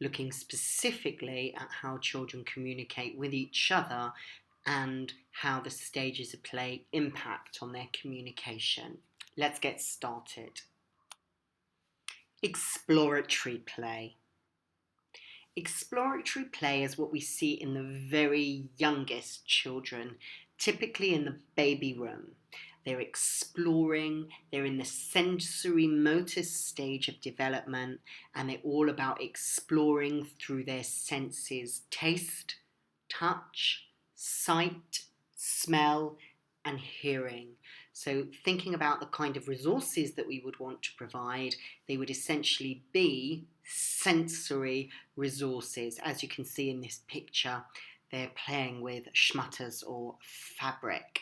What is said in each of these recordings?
looking specifically at how children communicate with each other and how the stages of play impact on their communication. Let's get started. Exploratory play. Exploratory play is what we see in the very youngest children, typically in the baby room. They're exploring, they're in the sensory motor stage of development, and they're all about exploring through their senses: taste, touch, sight, smell, and hearing. So thinking about the kind of resources that we would want to provide, they would essentially be sensory resources. As you can see in this picture, they're playing with schmutters or fabric.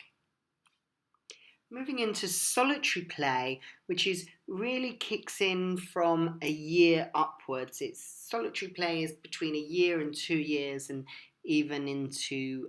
Moving into solitary play, which is really kicks in from a year upwards. Solitary play is between a year and 2 years, and even into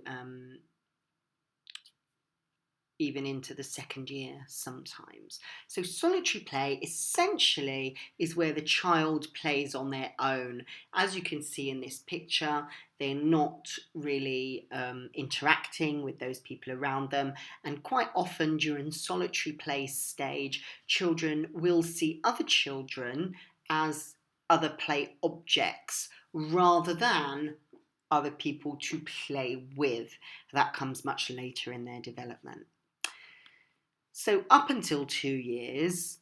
the second year sometimes. So solitary play essentially is where the child plays on their own. As you can see in this picture, they're not really interacting with those people around them, and quite often during solitary play stage, children will see other children as other play objects rather than other people to play with. That comes much later in their development. So up until 2 years,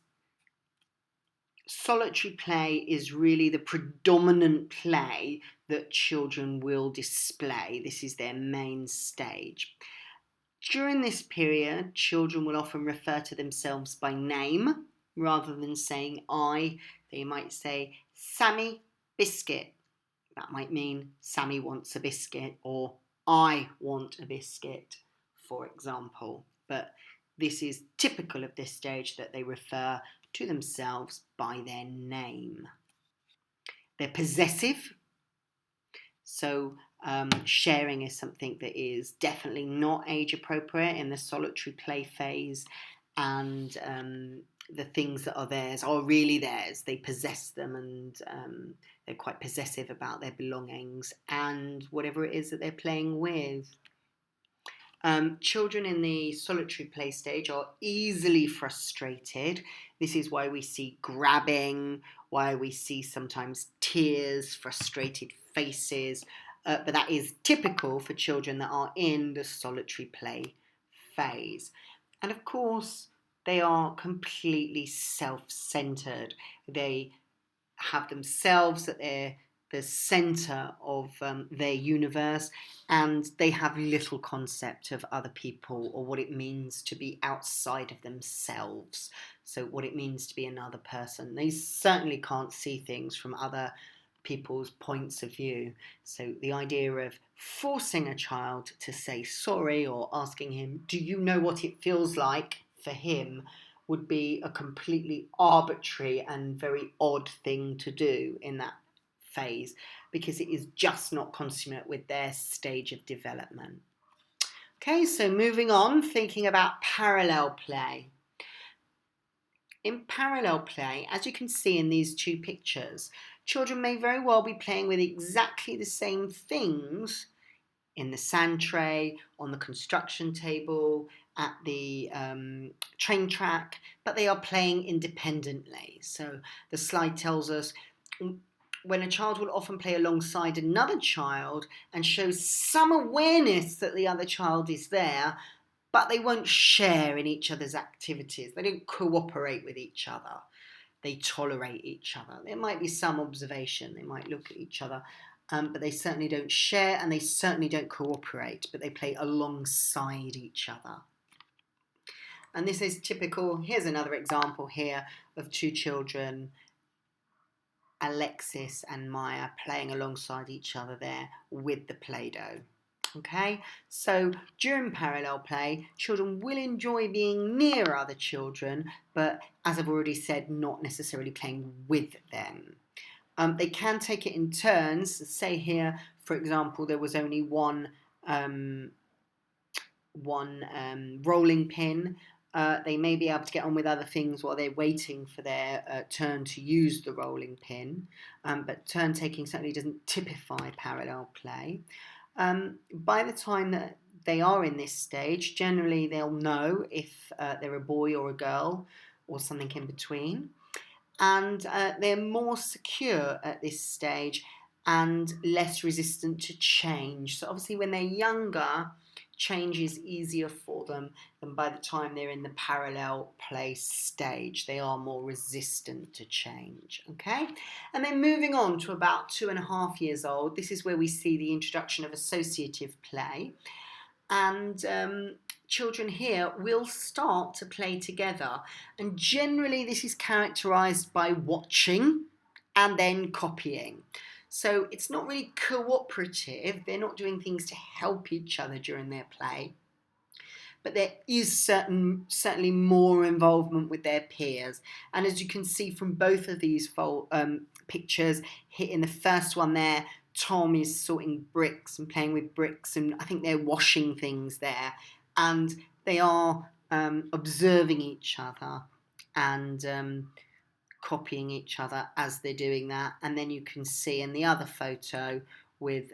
solitary play is really the predominant play that children will display. This is their main stage. During this period, children will often refer to themselves by name rather than saying I. They might say, Sammy, biscuit. That might mean Sammy wants a biscuit, or I want a biscuit, for example. But this is typical of this stage, that they refer to themselves by their name. They're possessive, so sharing is something that is definitely not age appropriate in the solitary play phase, and the things that are theirs are really theirs. They possess them, and they're quite possessive about their belongings and whatever it is that they're playing with. Children in the solitary play stage are easily frustrated. This is why we see grabbing, why we see sometimes tears, frustrated faces, but that is typical for children that are in the solitary play phase. And of course, they are completely self-centered. They have themselves at the center of their universe, and they have little concept of other people or what it means to be outside of themselves. So what it means to be another person. They certainly can't see things from other people's points of view. So the idea of forcing a child to say sorry, or asking him, do you know what it feels like, for him would be a completely arbitrary and very odd thing to do in that phase, because it is just not consummate with their stage of development. Okay, so moving on, thinking about parallel play. In parallel play, as you can see in these two pictures, children may very well be playing with exactly the same things in the sand tray, on the construction table, at the train track, but they are playing independently. So the slide tells us when a child will often play alongside another child and shows some awareness that the other child is there, but they won't share in each other's activities. They don't cooperate with each other. They tolerate each other. There might be some observation. They might look at each other, but they certainly don't share, and they certainly don't cooperate, but they play alongside each other. And this is typical. Here's another example here of two children, Alexis and Maya, playing alongside each other there with the Play-Doh. Okay, so during parallel play, children will enjoy being near other children, but as I've already said, not necessarily playing with them. They can take it in turns. Say here, for example, there was only one rolling pin. They may be able to get on with other things while they're waiting for their turn to use the rolling pin, but turn taking certainly doesn't typify parallel play. By the time that they are in this stage, generally they'll know if they're a boy or a girl or something in between, and they're more secure at this stage and less resistant to change. So obviously when they're younger, change is easier for them than by the time they're in the parallel play stage. They are more resistant to change, okay? And then moving on to about 2.5 years old, this is where we see the introduction of associative play. And children here will start to play together. And generally this is characterised by watching and then copying. So it's not really cooperative. They're not doing things to help each other during their play. But there is certainly more involvement with their peers. And as you can see from both of these pictures, in the first one there, Tom is sorting bricks and playing with bricks, and I think they're washing things there. And they are observing each other and copying each other as they're doing that. And then you can see in the other photo with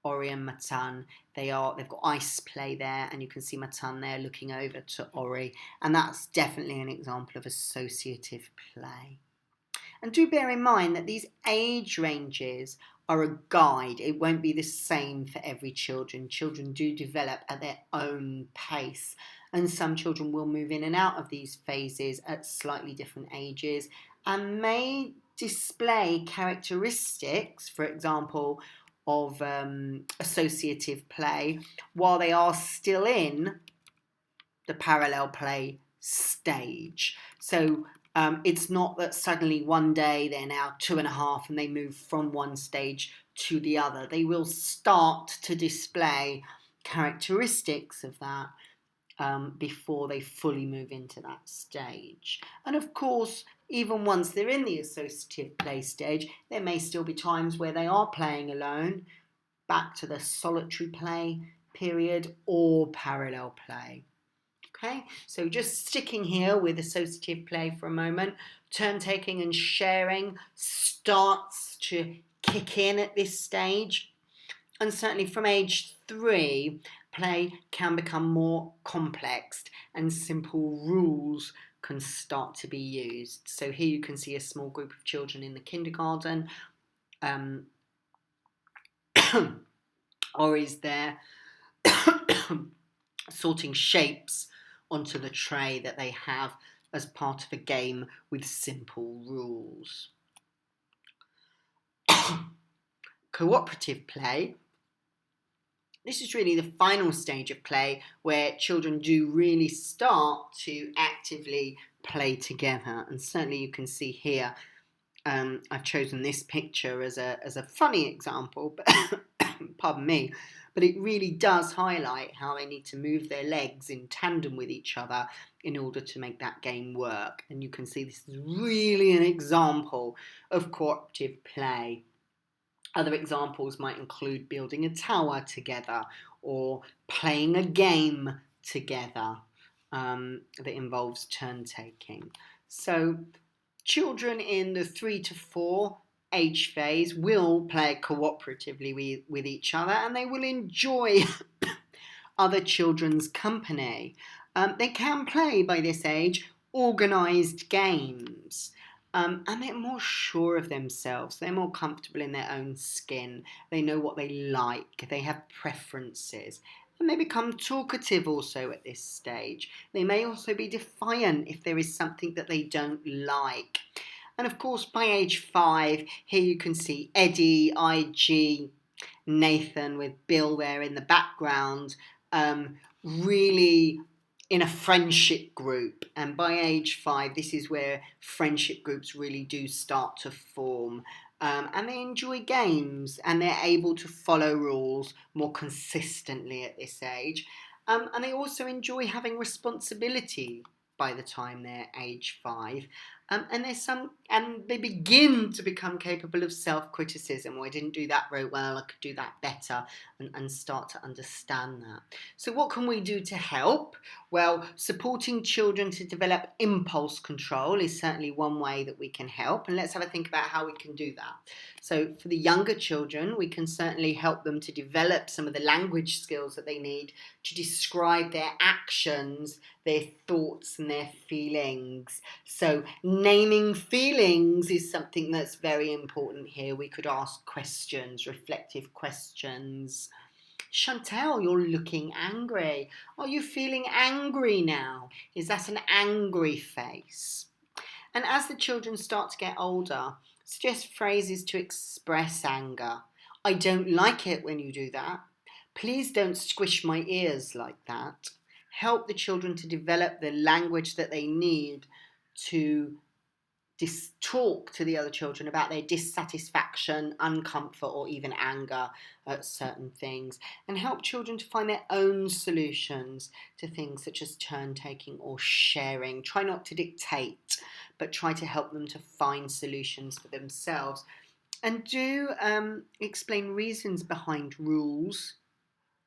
Ori and Matan, they've got ice play there, and you can see Matan there looking over to Ori, and that's definitely an example of associative play. And do bear in mind that these age ranges are a guide. It won't be the same for every children. Children do develop at their own pace, and some children will move in and out of these phases at slightly different ages and may display characteristics, for example, of associative play while they are still in the parallel play stage. So it's not that suddenly one day they're now 2.5 and they move from one stage to the other. They will start to display characteristics of that before they fully move into that stage. And of course, even once they're in the associative play stage, there may still be times where they are playing alone, back to the solitary play period or parallel play. Okay, so just sticking here with associative play for a moment, turn taking and sharing starts to kick in at this stage. And certainly from age 3, play can become more complex and simple rules can start to be used. So here you can see a small group of children in the kindergarten. Ori's there sorting shapes onto the tray that they have as part of a game with simple rules. Cooperative play. This is really the final stage of play where children do really start to actively play together. And certainly you can see here, I've chosen this picture as a funny example, but pardon me, but it really does highlight how they need to move their legs in tandem with each other in order to make that game work. And you can see this is really an example of cooperative play. Other examples might include building a tower together or playing a game together that involves turn taking. So children in the 3 to 4 age phase will play cooperatively with each other, and they will enjoy other children's company. They can play by this age organised games. And they're more sure of themselves. They're more comfortable in their own skin. They know what they like. They have preferences. And they become talkative also at this stage. They may also be defiant if there is something that they don't like. And of course, by age 5, here you can see Eddie, IG, Nathan with Bill there in the background, really in a friendship group. And by age 5, this is where friendship groups really do start to form. And they enjoy games and they're able to follow rules more consistently at this age. And they also enjoy having responsibility by the time they're age 5. And they begin to become capable of self-criticism. Well, I didn't do that very well, I could do that better, and start to understand that. So what can we do to help? Well, supporting children to develop impulse control is certainly one way that we can help, and let's have a think about how we can do that. So for the younger children, we can certainly help them to develop some of the language skills that they need to describe their actions, their thoughts and their feelings. So naming feelings is something that's very important here. We could ask questions, reflective questions. Chantel, you're looking angry. Are you feeling angry now? Is that an angry face? And as the children start to get older, suggest phrases to express anger. I don't like it when you do that. Please don't squish my ears like that. Help the children to develop the language that they need to talk to the other children about their dissatisfaction, uncomfort, or even anger at certain things, and help children to find their own solutions to things such as turn taking or sharing. Try not to dictate, but try to help them to find solutions for themselves. And do explain reasons behind rules,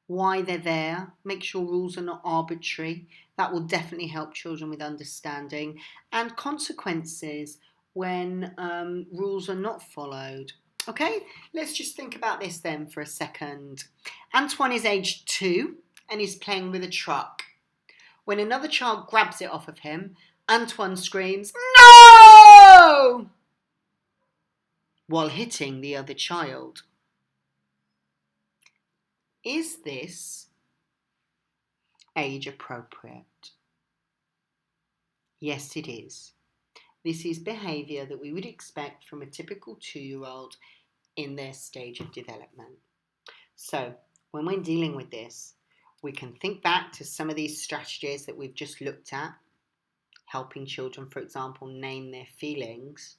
why they're there. Make sure rules are not arbitrary. That will definitely help children with understanding. And consequences when rules are not followed. Okay, let's just think about this then for a second. Antoine is age 2 and he's playing with a truck. When another child grabs it off of him, Antoine screams, "No!" while hitting the other child. Is this age appropriate? Yes, it is. This is behaviour that we would expect from a typical 2-year-old in their stage of development. So when we're dealing with this, we can think back to some of these strategies that we've just looked at, helping children, for example, name their feelings,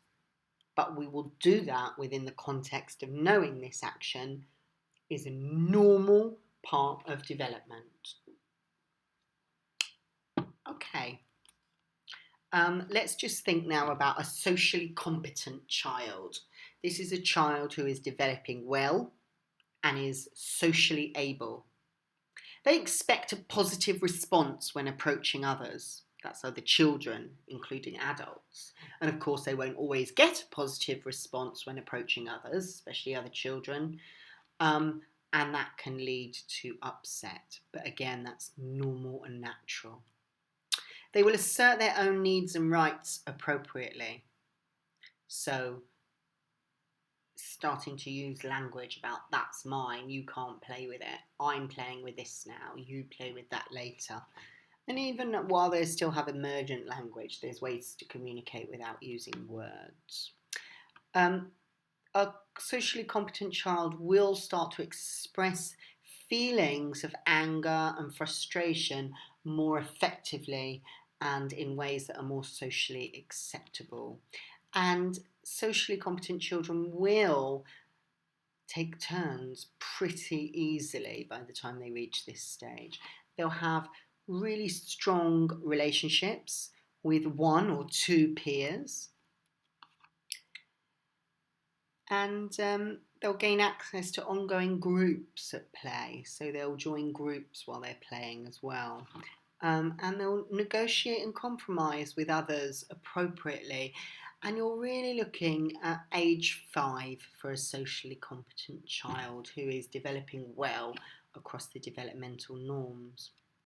but we will do that within the context of knowing this action is a normal part of development. Okay. Let's just think now about a socially competent child. This is a child who is developing well and is socially able. They expect a positive response when approaching others. That's other children, including adults. And of course, they won't always get a positive response when approaching others, especially other children. And that can lead to upset. But again, that's normal and natural. They will assert their own needs and rights appropriately. So, starting to use language about that's mine, you can't play with it, I'm playing with this now, you play with that later. And even while they still have emergent language, there's ways to communicate without using words. A socially competent child will start to express feelings of anger and frustration more effectively and in ways that are more socially acceptable. And socially competent children will take turns pretty easily by the time they reach this stage. They'll have really strong relationships with 1 or 2 peers. And they'll gain access to ongoing groups at play, so they'll join groups while they're playing as well. And they'll negotiate and compromise with others appropriately. And you're really looking at age 5 for a socially competent child who is developing well across the developmental norms.